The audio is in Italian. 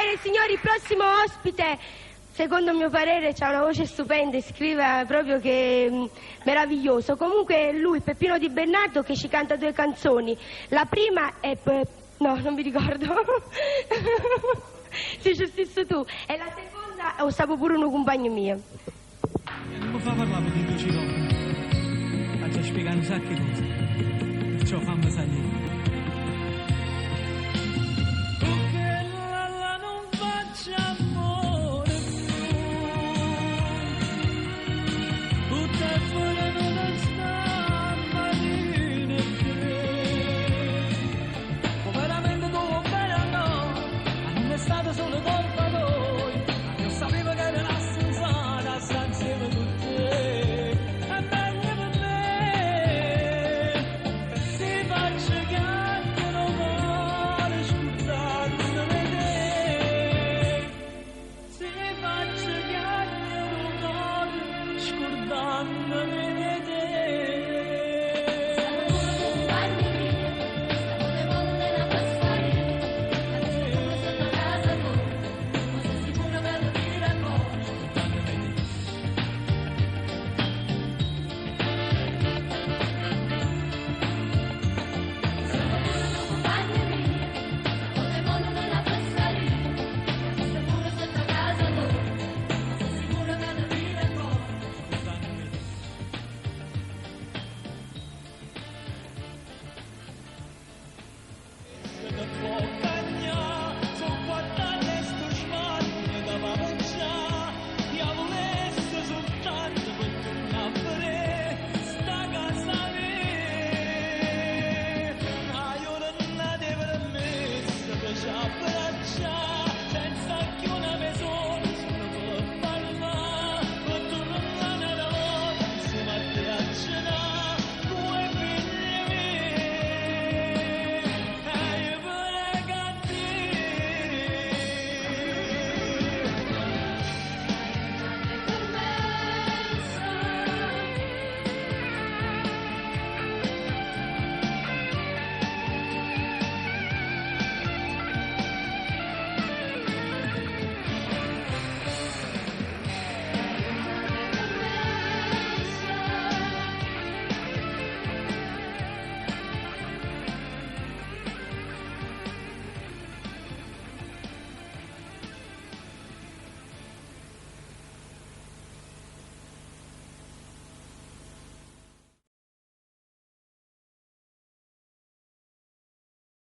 Bene signori, il prossimo ospite, secondo mio parere, ha una voce stupenda e scrive proprio che meraviglioso. Comunque lui, Peppino Di Bernardo, che ci canta 2 canzoni. La prima è... no, non mi ricordo. Se ci stesso tu. E la seconda, o stavo pure un compagno mio. Non mi fa parlare di 2 Faccio spiegare un sacco di cose. Perciò fammi salire.